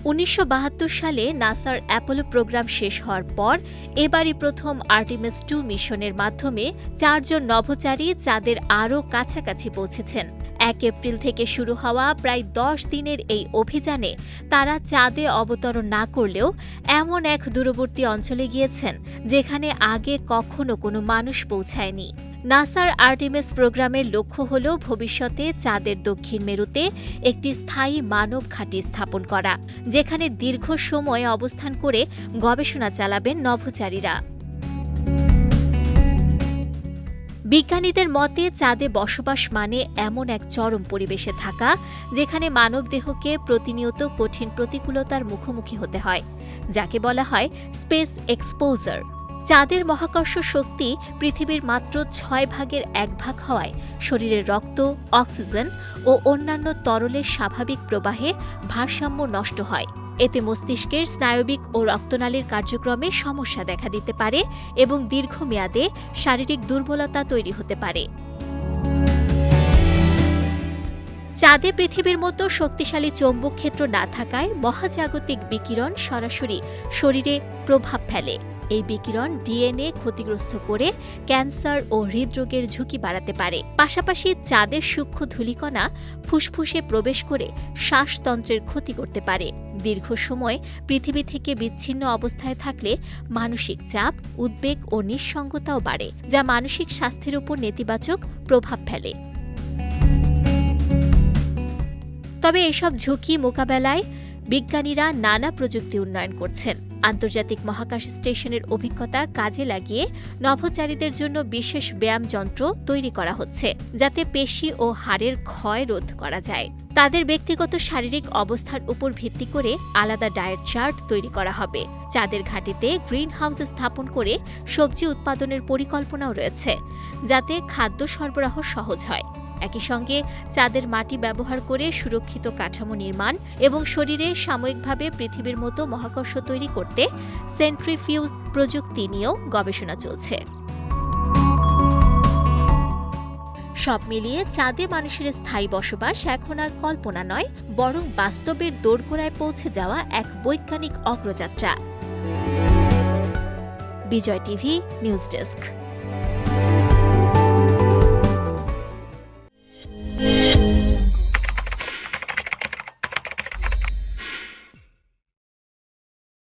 1972 সালে নাসার Apollo programme শেষ হওয়ার পর এবারই প্রথম আর্টেমিস 2 মিশনের মাধ্যমে 4 জন নভোচারী চাঁদের আরও কাছাকাছি পৌঁছেছেন। 1 এপ্রিল থেকে শুরু হওয়া প্রায় 10 দিনের এই অভিযানে তারা চাঁদে অবতরণ না করলেও এমন এক দূরবর্তী অঞ্চলে গিয়েছেন যেখানে আগে কখনো কোনো মানুষ পৌঁছায়নি। নাসার আর্টেমিস প্রোগ্রামের লক্ষ্য হল ভবিষ্যতে চাঁদের দক্ষিণ মেরুতে একটি স্থায়ী মানব ঘাঁটি স্থাপন করা, যেখানে দীর্ঘ সময় অবস্থান করে গবেষণা চালাবেন নভোচারীরা। বিজ্ঞানীদের মতে চাঁদে বসবাস মানে এমন এক চরম পরিবেশে থাকা যেখানে মানবদেহকে প্রতিনিয়ত কঠিন প্রতিকূলতার মুখোমুখি হতে হয়, যাকে বলা হয় স্পেস এক্সপোজার। চাঁদের মহাকর্ষ শক্তি পৃথিবীর মাত্র 6 ভাগের 1 ভাগ হওয়ায় শরীরের রক্ত, অক্সিজেন ও অন্যান্য তরলের স্বাভাবিক প্রবাহে ভারসাম্য নষ্ট হয়। এতে মস্তিষ্কের স্নায়বিক ও রক্তনালীর কার্যক্রমে সমস্যা দেখা দিতে পারে এবং দীর্ঘমেয়াদে শারীরিক দুর্বলতা তৈরি হতে পারে। চাঁদে পৃথিবীর মতো শক্তিশালী চৌম্বক ক্ষেত্র না থাকায় মহাজাগতিক বিকিরণ সরাসরি শরীরে প্রভাব ফেলে। এই বিকিরণ ডিএনএ ক্ষতিগ্রস্ত করে ক্যান্সার ও হৃদরোগের ঝুঁকি বাড়াতে পারে। পাশাপাশি চাঁদের সূক্ষ্ম ধূলিকণা ফুসফুসে প্রবেশ করে শ্বাসতন্ত্রের ক্ষতি করতে পারে। দীর্ঘ সময় পৃথিবী থেকে বিচ্ছিন্ন অবস্থায় থাকলে মানসিক চাপ, উদ্বেগ ও নিঃসঙ্গতাও বাড়ে, যা মানসিক স্বাস্থ্যের উপর নেতিবাচক প্রভাব ফেলে। তবে এসব ঝুঁকি মোকাবেলায় বিজ্ঞানীরা নানা প্রযুক্তি উন্নয়ন করছেন। আন্তর্জাতিক মহাকাশ স্টেশনের অভিজ্ঞতা কাজে লাগিয়ে নভোচারীদের জন্য বিশেষ ব্যায়াম যন্ত্র তৈরি করা হচ্ছে, যাতে পেশি ও হাড়ের ক্ষয় রোধ করা যায়। তাদের ব্যক্তিগত শারীরিক অবস্থার উপর ভিত্তি করে আলাদা ডায়েট চার্ট তৈরি করা হবে। চাঁদের ঘাঁটিতে গ্রিন হাউস স্থাপন করে সবজি উৎপাদনের পরিকল্পনাও রয়েছে, যাতে খাদ্য সরবরাহ সহজ হয়। একই সঙ্গে চাঁদের মাটি ব্যবহার করে সুরক্ষিত কাঠামো নির্মাণ এবং শরীরে সাময়িকভাবে পৃথিবীর মতো মহাকর্ষ তৈরি করতে সেন্ট্রিফিউজ প্রযুক্তি নিয়েও গবেষণা চলছে। সব মিলিয়ে চাঁদে মানুষের স্থায়ী বসবাস এখন আর কল্পনা নয়, বরং বাস্তবের দোরগোড়ায় পৌঁছে যাওয়া এক বৈজ্ঞানিক অগ্রযাত্রা। বিজয় টিভি নিউজ ডেস্ক।